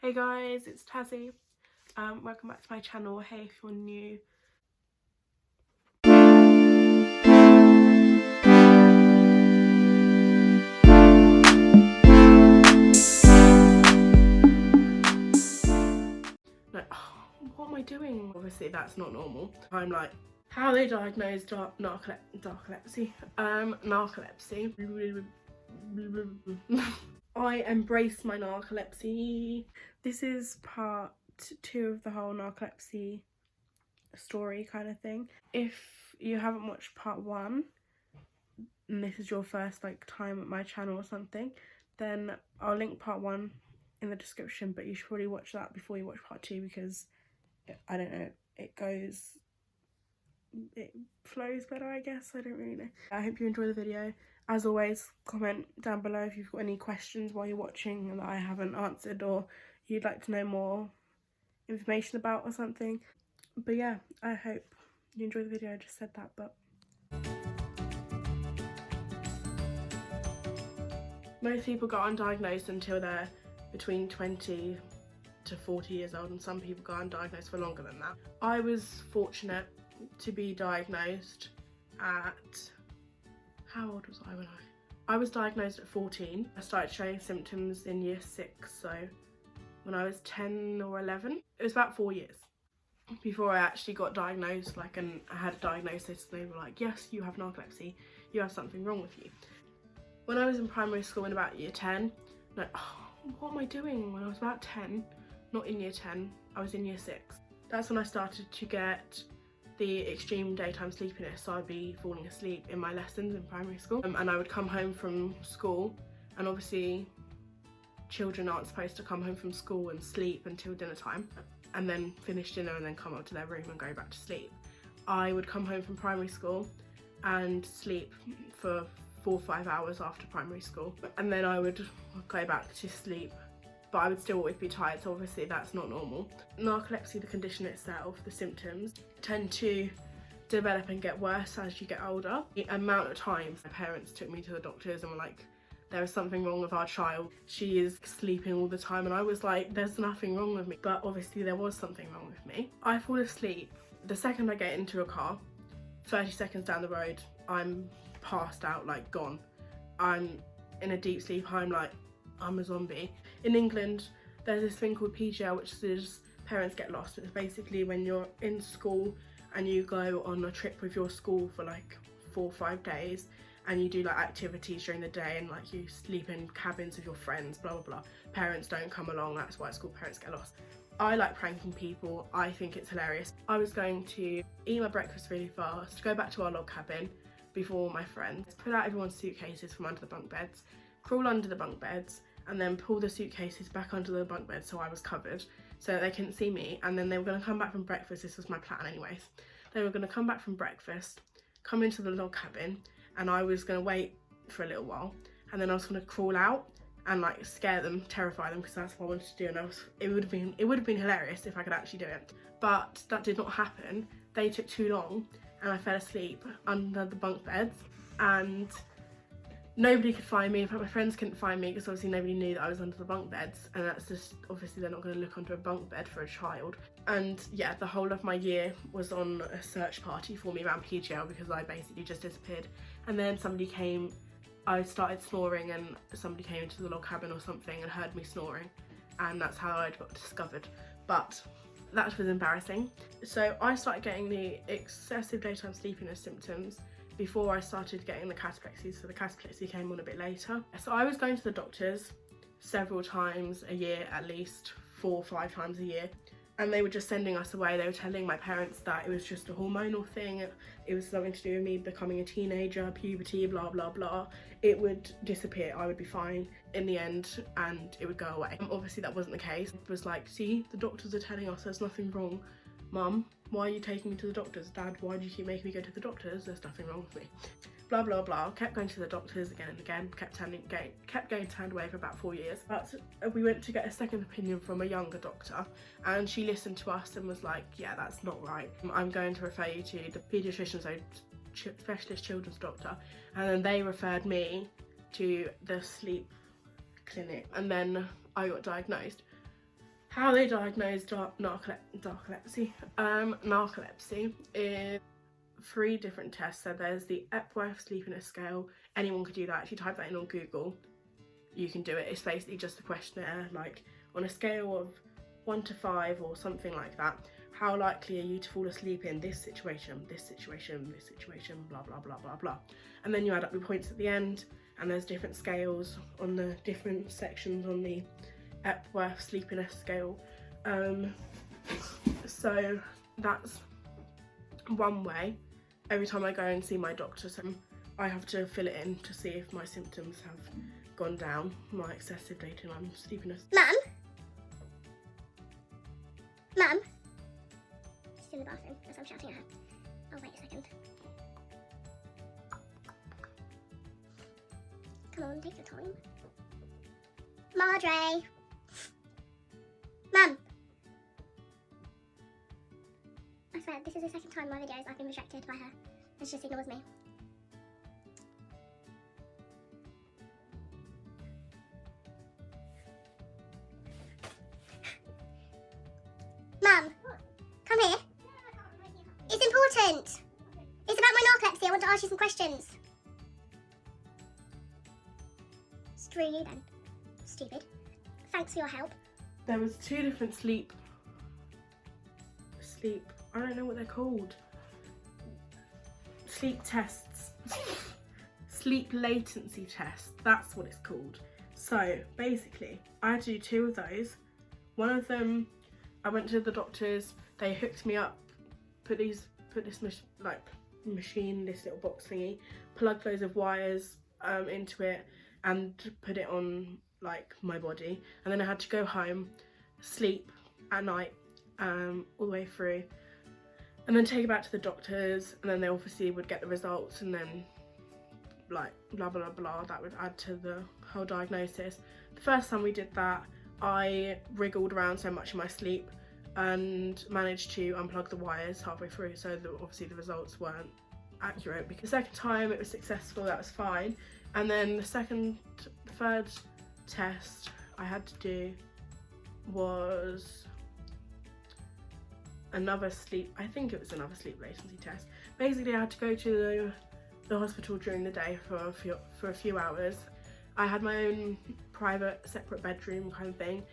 Hey guys, it's Tazzy. Welcome back to my channel. Hey, if you're new. No, what am I doing? Obviously that's not normal. I'm like, how they diagnosed narcolepsy. Narcolepsy. I embrace my narcolepsy. This is part 2 of the whole narcolepsy story kind of thing. If you haven't watched part 1 and this is your first time at my channel or something, then I'll link part 1 in the description, but you should probably watch that before you watch part 2 because I don't know, it flows better, I guess. I don't really know. I hope you enjoy the video. As always, comment down below if you've got any questions while you're watching that I haven't answered or you'd like to know more information about or something. But yeah, I hope you enjoy the video. I just said that, but most people go undiagnosed until they're between 20 to 40 years old, and some people go undiagnosed for longer than that. I was fortunate to be diagnosed at, how old was I when I was diagnosed at 14. I started showing symptoms in year 6, so when I was 10 or 11. It was about 4 years before I actually got diagnosed, and I had a diagnosis and they were like, yes, you have narcolepsy, you have something wrong with you. When I was in primary school in about year 10, what am I doing? When I was about 10, not in year 10, I was in year 6. That's when I started to get the extreme daytime sleepiness, so I'd be falling asleep in my lessons in primary school, and I would come home from school, and obviously children aren't supposed to come home from school and sleep until dinner time and then finish dinner and then come up to their room and go back to sleep. I would come home from primary school and sleep for 4 or 5 hours after primary school, and then I would go back to sleep, but I would still always be tired, so obviously that's not normal. Narcolepsy, the condition itself, the symptoms, tend to develop and get worse as you get older. The amount of times my parents took me to the doctors and were like, there is something wrong with our child, she is sleeping all the time, and I was like, there's nothing wrong with me, but obviously there was something wrong with me. I fall asleep the second I get into a car. 30 seconds down the road, I'm passed out, gone. I'm in a deep sleep. I'm a zombie. In England, there's this thing called PGL, which is parents get lost. It's basically when you're in school and you go on a trip with your school for 4 or 5 days, and you do activities during the day, and you sleep in cabins with your friends, blah blah blah. Parents don't come along. That's why it's called parents get lost. I like pranking people. I think it's hilarious. I was going to eat my breakfast really fast, go back to our log cabin before my friends, pull out everyone's suitcases from under the bunk beds, crawl under the bunk beds, and then pull the suitcases back under the bunk bed so I was covered, so that they couldn't see me. And then they were going to come back from breakfast. This was my plan anyways. They were going to come back from breakfast, come into the log cabin, and I was going to wait for a little while, and then I was going to crawl out and scare them, terrify them, because that's what I wanted to do. And it would have been hilarious if I could actually do it, but that did not happen. They took too long, and I fell asleep under the bunk beds, and nobody could find me. In fact, my friends couldn't find me because obviously nobody knew that I was under the bunk beds, and that's just, obviously they're not going to look under a bunk bed for a child. And yeah, the whole of my year was on a search party for me around PGL because I basically just disappeared. And then somebody came, I started snoring, and somebody came into the log cabin or something and heard me snoring, and that's how I got discovered. But that was embarrassing. So I started getting the excessive daytime sleepiness symptoms before I started getting the cataplexy, so the cataplexy came on a bit later. So I was going to the doctors several times a year, at least 4 or 5 times a year, and they were just sending us away. They were telling my parents that it was just a hormonal thing, it was something to do with me becoming a teenager, puberty, blah blah blah. It would disappear, I would be fine in the end, and it would go away. Obviously that wasn't the case. It was like, see, the doctors are telling us there's nothing wrong. Mum, why are you taking me to the doctors? Dad, why do you keep making me go to the doctors? There's nothing wrong with me. Blah blah blah. Kept going to the doctors again and again, kept getting turned away for about 4 years. But we went to get a second opinion from a younger doctor, and she listened to us and was like, yeah, that's not right. I'm going to refer you to the paediatrician, so specialist children's doctor. And then they referred me to the sleep clinic, and then I got diagnosed. How they diagnose narcolepsy. Narcolepsy is 3 different tests. So there's the Epworth Sleepiness Scale. Anyone could do that. If you type that in on Google, you can do it. It's basically just a questionnaire, like on a scale of 1 to 5 or something like that. How likely are you to fall asleep in this situation, this situation, this situation, blah, blah, blah, blah, blah. And then you add up your points at the end, and there's different scales on the different sections on the Epworth Sleepiness Scale. So that's one way. Every time I go and see my doctor, so I have to fill it in to see if my symptoms have gone down, my excessive daytime sleepiness. Mum? Mum? She's in the bathroom as I'm shouting at her. Oh, wait a second. Come on, take your time. Madre! Mum! I swear, this is the second time in my videos I've been distracted by her, and she just ignores me. Mum, come here. It's important. It's about my narcolepsy. I want to ask you some questions. Screw you then. Stupid. Thanks for your help. There was 2 different sleep, I don't know what they're called. Sleep tests. Sleep latency test, that's what it's called. So basically, I had to do 2 of those. One of them, I went to the doctors, they hooked me up, put this machine, this little box thingy, plugged loads of wires into it and put it on like my body, and then I had to go home, sleep at night all the way through, and then take it back to the doctors, and then they obviously would get the results, and then like blah blah blah, that would add to the whole diagnosis. The first time we did that, I wriggled around so much in my sleep and managed to unplug the wires halfway through, so that obviously the results weren't accurate. Because the second time it was successful, that was fine. And then the third test I had to do was another sleep latency test. Basically, I had to go to the hospital during the day for a few hours. I had my own private separate bedroom kind of thing,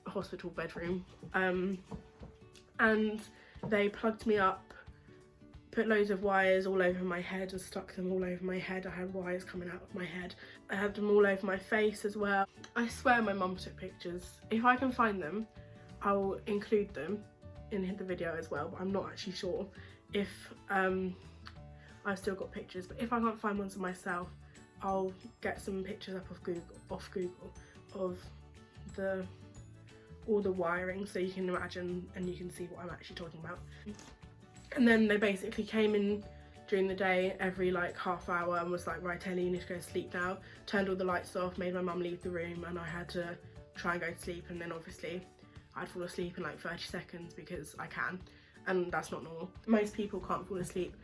hospital bedroom, and they plugged me up, put loads of wires all over my head and stuck them all over my head. I had wires coming out of my head. I had them all over my face as well. I swear my mum took pictures. If I can find them, I'll include them in the video as well, but I'm not actually sure if I've still got pictures. But if I can't find ones of myself, I'll get some pictures up of Google of all the wiring, so you can imagine and you can see what I'm actually talking about. And then they basically came in during the day every like half hour and was like, right Ellie, you need to go to sleep now. Turned all the lights off, made my mum leave the room, and I had to try and go to sleep. And then obviously I'd fall asleep in like 30 seconds because I can, and that's not normal. Most people can't fall asleep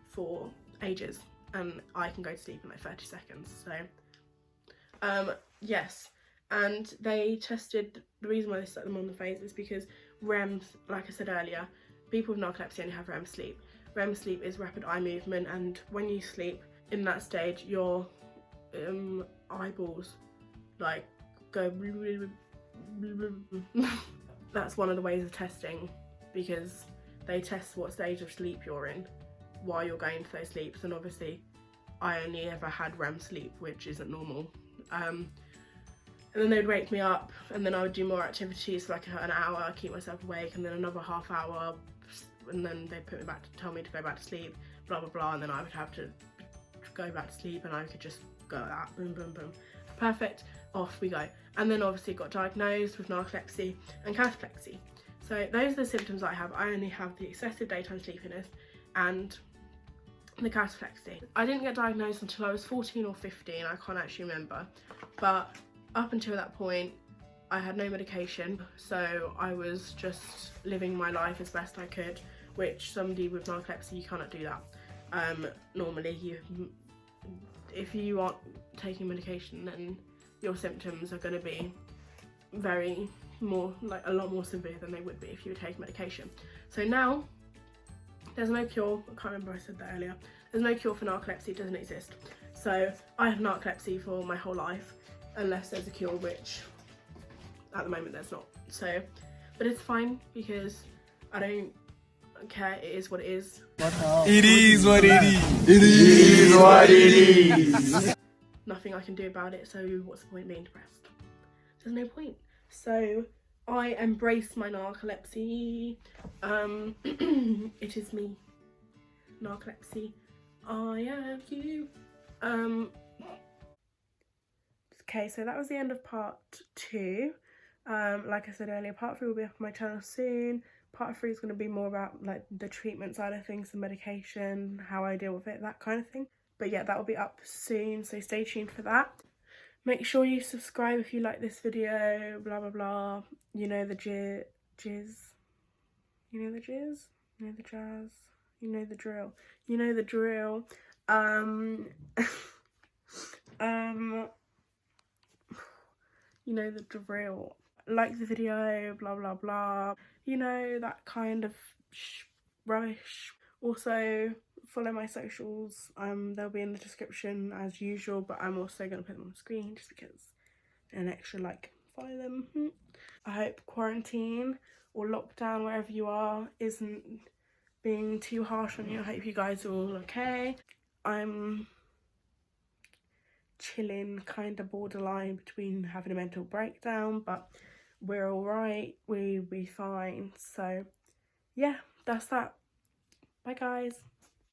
for ages, and I can go to sleep in like 30 seconds. So yes, and they tested, the reason why they stuck them on the face is because REM, like I said earlier, people with narcolepsy only have REM sleep. REM sleep is rapid eye movement, and when you sleep in that stage, your eyeballs like go that's one of the ways of testing, because they test what stage of sleep you're in while you're going to those sleeps. And obviously I only ever had REM sleep, which isn't normal. And then they'd wake me up, and then I would do more activities for like an hour, keep myself awake, and then another half hour, and then they'd put me back to tell me to go back to sleep, blah blah blah, and then I would have to go back to sleep, and I could just go like that, boom boom boom, perfect, off we go. And then obviously got diagnosed with narcolepsy and cataplexy. So those are the symptoms I have. I only have the excessive daytime sleepiness and the cataplexy. I didn't get diagnosed until I was 14 or 15, I can't actually remember, but up until that point I had no medication, so I was just living my life as best I could, which somebody with narcolepsy, you cannot do that. Normally if you aren't taking medication, then your symptoms are going to be very more, like a lot more severe than they would be if you were taking medication. So now there's no cure. I can't remember if I said that earlier. There's no cure for narcolepsy, it doesn't exist. So I have narcolepsy for my whole life, unless there's a cure, which at the moment there's not. So, but it's fine because I don't care, it is what it is. It is what it is. It is what it is. Nothing I can do about it, so what's the point of being depressed? There's no point. So I embrace my narcolepsy. It is me. Narcolepsy. I am you. Okay, so that was the end of part 2. Like I said earlier, part 3 will be up on my channel soon. Part 3 is going to be more about like the treatment side of things, the medication, how I deal with it, that kind of thing. But yeah, that will be up soon, so stay tuned for that. Make sure you subscribe if you like this video, blah blah blah. You know the jizz. You know the jizz? You know the jazz? You know the drill. You know the drill. You know the drill. Like the video, blah blah blah. You know, that kind of rubbish. Also, follow my socials. They'll be in the description as usual, but I'm also going to put them on the screen just because an extra like, follow them. I hope quarantine or lockdown, wherever you are, isn't being too harsh on you. I hope you guys are all okay. I'm chilling, kind of borderline between having a mental breakdown, but we're all right, we'll be fine. So yeah, that's that. Bye guys.